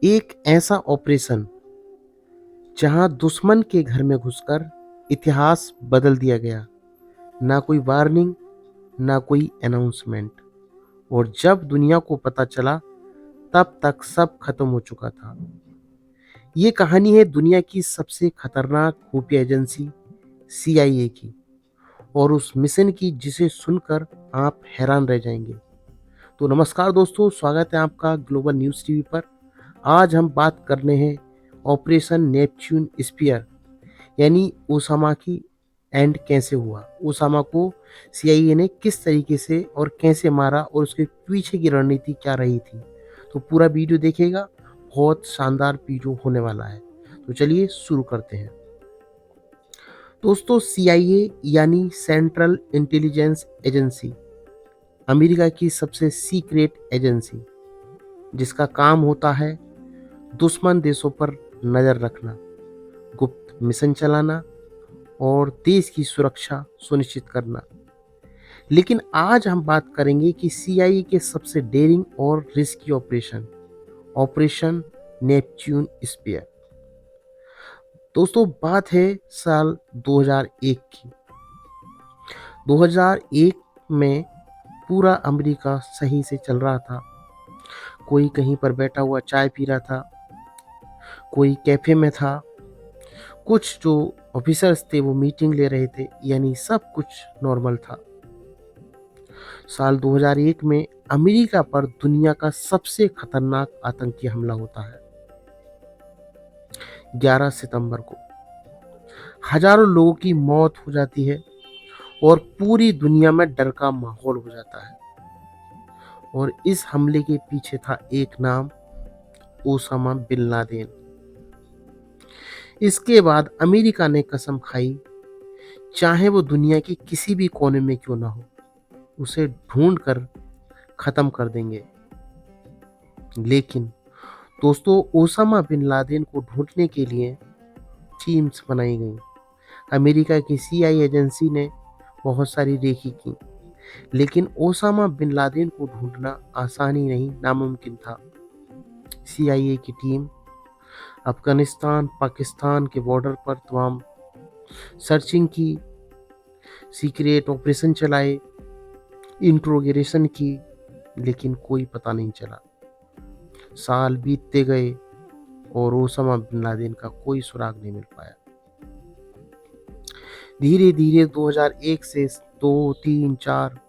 एक ऐसा ऑपरेशन जहां दुश्मन के घर में घुसकर इतिहास बदल दिया गया। ना कोई वार्निंग, ना कोई अनाउंसमेंट, और जब दुनिया को पता चला तब तक सब खत्म हो चुका था। ये कहानी है दुनिया की सबसे खतरनाक खुफिया एजेंसी CIA की, और उस मिशन की जिसे सुनकर आप हैरान रह जाएंगे। तो नमस्कार दोस्तों, स्वागत है आपका ग्लोबल न्यूज़ टीवी पर। आज हम बात करने हैं ऑपरेशन नेपच्यून स्पीयर, यानी ओसामा की एंड कैसे हुआ। ओसामा को CIA ने किस तरीके से और कैसे मारा और उसके पीछे की रणनीति क्या रही थी। तो पूरा वीडियो देखिएगा, बहुत शानदार वीडियो होने वाला है। तो चलिए शुरू करते हैं। दोस्तों, CIA यानी सेंट्रल इंटेलिजेंस एजेंसी, अमेरिका की सबसे सीक्रेट एजेंसी, जिसका काम होता है दुश्मन देशों पर नज़र रखना, गुप्त मिशन चलाना और देश की सुरक्षा सुनिश्चित करना। लेकिन आज हम बात करेंगे कि CIA के सबसे डेयरिंग और risky operation, operation Neptune Spear. दोस्तों, बात है साल 2001 की। 2001 में पूरा अमेरिका सही से चल रहा था। कोई कहीं पर बैठा हुआ चाय पी रहा था, कोई कैफे में था, कुछ जो ऑफिसर्स थे वो मीटिंग ले रहे थे, यानी सब कुछ नॉर्मल था। साल 2001 में अमेरिका पर दुनिया का सबसे खतरनाक आतंकी हमला होता है। 11 सितंबर को हजारों लोगों की मौत हो जाती है और पूरी दुनिया में डर का माहौल हो जाता है। और इस हमले के पीछे था एक नाम, ओसामा बिन लादेन। इसके बाद अमेरिका ने कसम खाई, चाहे वो दुनिया के किसी भी कोने में क्यों ना हो, उसे ढूंढ कर खत्म कर देंगे। लेकिन दोस्तों, ओसामा बिन लादेन को ढूंढने के लिए टीम्स बनाई गई। अमेरिका की CIA एजेंसी ने बहुत सारी रेकी की, लेकिन ओसामा बिन लादेन को ढूंढना आसान ही नहीं, नामुमकिन था। CIA की टीम अफगानिस्तान, पाकिस्तान के बॉर्डर पर तमाम सर्चिंग की, सीक्रेट ऑपरेशन चलाए, इंट्रोगेशन की, लेकिन कोई पता नहीं चला। साल बीतते गए और ओसामा बिन लादेन का कोई सुराग नहीं मिल पाया। धीरे धीरे 2001 से 2, 3, 4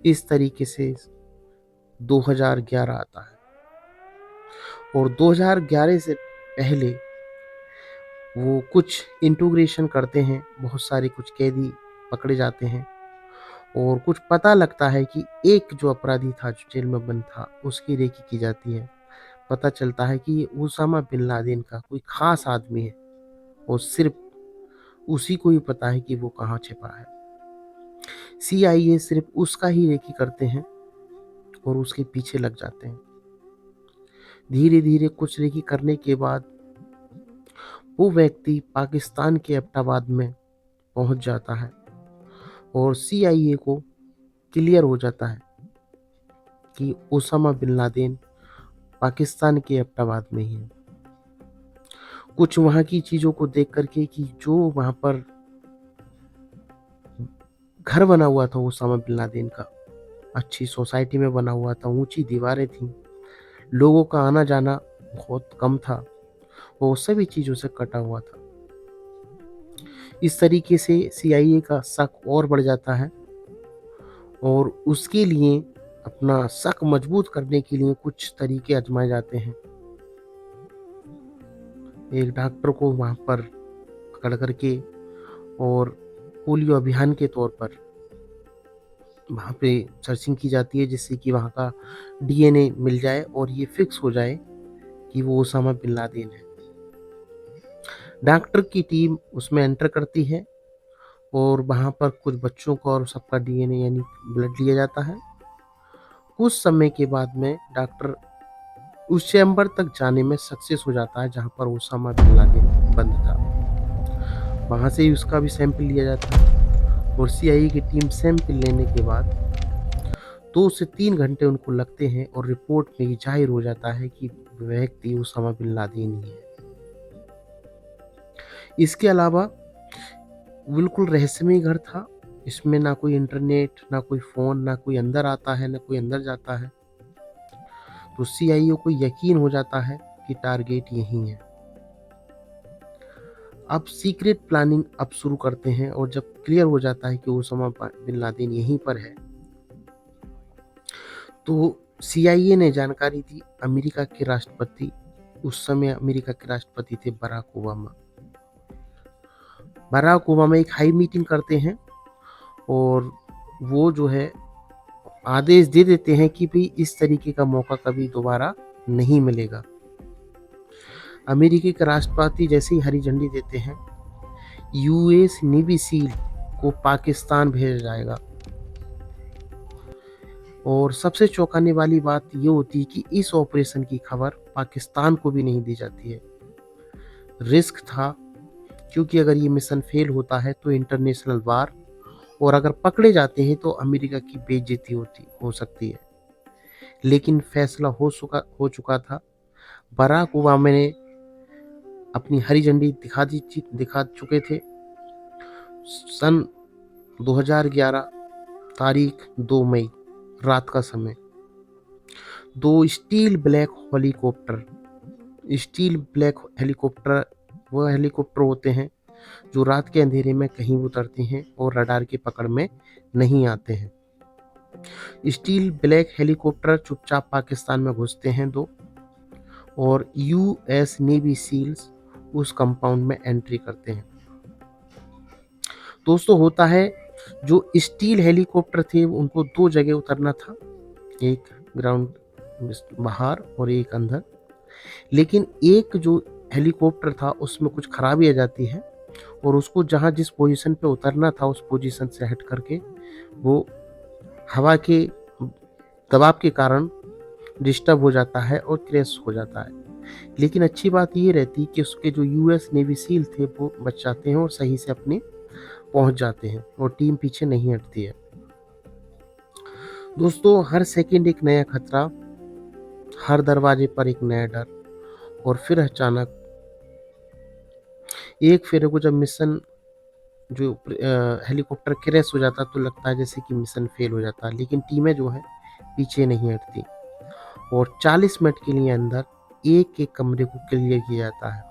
इस तरीके से 2011 आता है। और 2011 से पहले वो कुछ इंट्रोगेशन करते हैं, बहुत सारे कुछ कैदी पकड़े जाते हैं और कुछ पता लगता है कि एक जो अपराधी था जो जेल में बंद था, उसकी रेकी की जाती है। पता चलता है कि ये ओसामा बिन लादेन का कोई खास आदमी है और सिर्फ उसी को ही पता है कि वो कहाँ छिपा है। CIA सिर्फ उसका ही रेकी करते हैं और उसके पीछे लग जाते हैं। धीरे धीरे कुछ रेकी करने के बाद वो व्यक्ति पाकिस्तान के एबटाबाद में पहुंच जाता है और CIA को क्लियर हो जाता है कि ओसामा बिन लादेन पाकिस्तान के एबटाबाद में ही है। कुछ वहाँ की चीज़ों को देख करके कि जो वहाँ पर घर बना हुआ था ओसामा बिन लादेन का, अच्छी सोसाइटी में बना हुआ था, ऊंची दीवारें थीं, लोगों का आना जाना बहुत कम था, वो सभी चीज़ों से कटा हुआ था। इस तरीके से CIA का शक और बढ़ जाता है और उसके लिए अपना शक मजबूत करने के लिए कुछ तरीके आजमाए जाते हैं। एक डॉक्टर को वहाँ पर पकड़ करके और पोलियो अभियान के तौर पर वहाँ पे सर्चिंग की जाती है, जिससे कि वहाँ का DNA मिल जाए और ये फिक्स हो जाए कि वो ओसामा बिन लादेन है। डॉक्टर की टीम उसमें एंटर करती है और वहाँ पर कुछ बच्चों का और सबका DNA यानी ब्लड लिया जाता है। कुछ समय के बाद में डॉक्टर उस चैम्बर तक जाने में सक्सेस हो जाता है जहाँ पर ओसामा बिन लादेन बंद था। वहाँ से ही उसका भी सैंपल लिया जाता है और CIA की टीम सैंपल लेने के बाद 2 से 3 घंटे उनको लगते हैं और रिपोर्ट में ये ज़ाहिर हो जाता है कि व्यक्ति उसामा बिन लादेन ही है। इसके अलावा बिल्कुल रहस्यमय घर था। इसमें ना कोई इंटरनेट, ना कोई फ़ोन, ना कोई अंदर आता है, ना कोई अंदर जाता है। तो सीआईए को यकीन हो जाता है कि टारगेट यही है। अब सीक्रेट प्लानिंग अब शुरू करते हैं और जब क्लियर हो जाता है कि ओसामा बिन लादेन यहीं पर है, तो सीआईए ने जानकारी दी अमेरिका के राष्ट्रपति, उस समय अमेरिका के राष्ट्रपति थे बराक ओबामा। बराक ओबामा एक हाई मीटिंग करते हैं और वो जो है आदेश दे देते हैं कि भाई इस तरीके का मौका कभी दोबारा नहीं मिलेगा। अमेरिकी के राष्ट्रपति जैसे ही हरी झंडी देते हैं, यूएस नेवी सील को पाकिस्तान भेजा जाएगा। और सबसे चौंकाने वाली बात ये होती है कि इस ऑपरेशन की खबर पाकिस्तान को भी नहीं दी जाती है। रिस्क था, क्योंकि अगर ये मिशन फेल होता है तो इंटरनेशनल वार, और अगर पकड़े जाते हैं तो अमेरिका की बेइज्जती हो सकती है। लेकिन फैसला हो चुका था। बराक ओबामा ने अपनी हरी झंडी दिखा चुके थे। सन 2011 तारीख 2 मई रात का समय 2 स्टील ब्लैक हेलीकॉप्टर वो हेलीकॉप्टर होते हैं जो रात के अंधेरे में कहीं उतरते हैं और रडार की पकड़ में नहीं आते हैं। स्टील ब्लैक हेलीकॉप्टर चुपचाप पाकिस्तान में घुसते हैं 2, और यूएस नेवी सील्स उस कंपाउंड में एंट्री करते हैं। दोस्तों, होता है जो स्टील हेलीकॉप्टर थे उनको 2 जगह उतरना था, एक ग्राउंड बाहर और एक अंदर। लेकिन एक जो हेलीकॉप्टर था उसमें कुछ खराबी आ जाती है और उसको जहाँ जिस पोजीशन पे उतरना था उस पोजीशन से हट करके वो हवा के दबाव के कारण डिस्टर्ब हो जाता है और क्रैश हो जाता है। लेकिन अच्छी बात ये रहती कि उसके जो यूएस नेवी सील थे वो बच जाते हैं और सही से अपने पहुंच जाते हैं और टीम पीछे नहीं हटती है। दोस्तों, हर सेकंड एक नया खतरा, हर दरवाजे पर एक नया डर, और फिर अचानक एक फेरे को जब मिशन जो हेलीकॉप्टर क्रैश हो जाता तो लगता है जैसे कि मिशन फेल हो जाता, लेकिन टीमें जो है पीछे नहीं हटती और 40 मिनट के लिए अंदर एक एक कमरे को क्लियर किया जाता है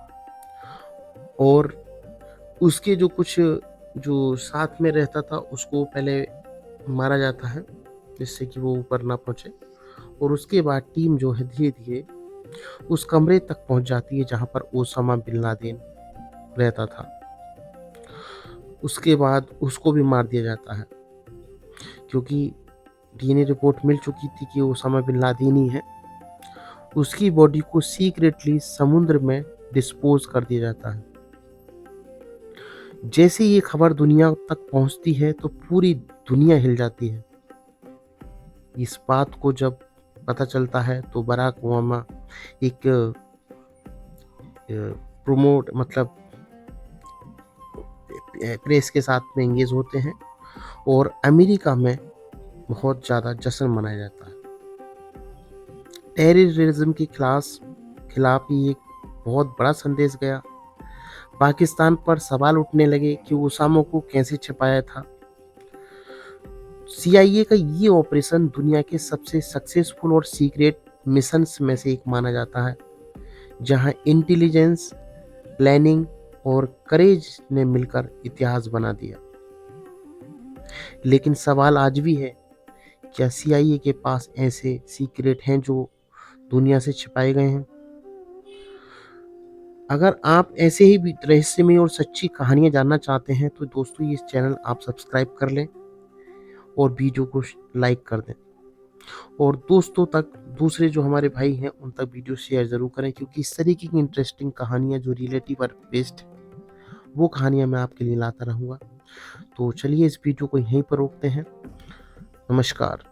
और उसके जो कुछ जो साथ में रहता था उसको पहले मारा जाता है जिससे कि वो ऊपर ना पहुंचे, और उसके बाद टीम जो है धीरे धीरे उस कमरे तक पहुंच जाती है जहां पर ओसामा बिन लादेन रहता था। उसके बाद उसको भी मार दिया जाता है क्योंकि डीएनए रिपोर्ट मिल चुकी थी कि ओसामा बिन लादेन ही है। उसकी बॉडी को सीक्रेटली समुद्र में डिस्पोज कर दिया जाता है। जैसे ये खबर दुनिया तक पहुंचती है तो पूरी दुनिया हिल जाती है। इस बात को जब पता चलता है तो बराक ओबामा एक प्रोमोट मतलब प्रेस के साथ में एंगेज होते हैं और अमेरिका में बहुत ज़्यादा जश्न मनाया जाता है। टेररिज्म के खिलाफ ये एक बहुत बड़ा संदेश गया। पाकिस्तान पर सवाल उठने लगे कि ओसामा को कैसे छिपाया था। सीआईए का ये ऑपरेशन दुनिया के सबसे सक्सेसफुल और सीक्रेट मिशंस में से एक माना जाता है, जहां इंटेलिजेंस, प्लानिंग और करेज ने मिलकर इतिहास बना दिया। लेकिन सवाल आज भी है, क्या सीआईए के पास ऐसे सीक्रेट हैं जो दुनिया से छिपाए गए हैं? अगर आप ऐसे ही रहस्यमय और सच्ची कहानियां जानना चाहते हैं तो दोस्तों ये चैनल आप सब्सक्राइब कर लें और वीडियो को लाइक कर दें और दोस्तों तक, दूसरे जो हमारे भाई हैं उन तक वीडियो शेयर ज़रूर करें, क्योंकि इस तरीके की इंटरेस्टिंग कहानियां जो रिलेटिव और बेस्ड वो कहानियां मैं आपके लिए लाता रहूँगा। तो चलिए इस वीडियो को यहीं पर रोकते हैं। नमस्कार।